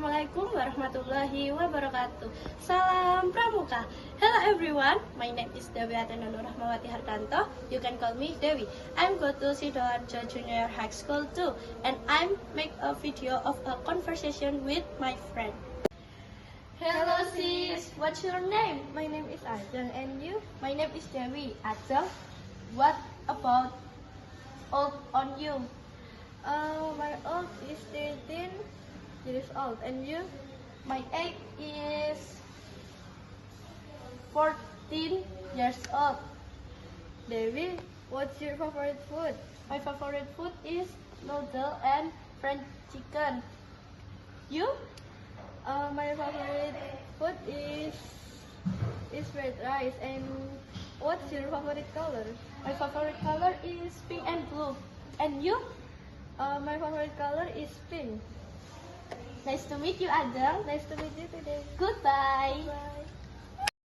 Assalamualaikum warahmatullahi wabarakatuh. Salam Pramuka. Hello everyone, my name is Dewi Atena Nur Rahmawati Hartanto. You can call me Dewi. I'm go to Sidoarjo Junior High School too, and I'm make a video of a conversation with my friend. Hello sis, what's your name? My name is Ajeng, and you? My name is Dewi. Ajeng, what about old on you? My old is 13 years old, and you? My age is 14 years old. Dewi, what's your favorite food? My favorite food is noodle and fried chicken. You? My favorite food is red rice, and what's your favorite color? My favorite color is pink and blue. And you? My favorite color is pink. Nice to meet you, Adel. Nice to meet you today. Goodbye. Bye.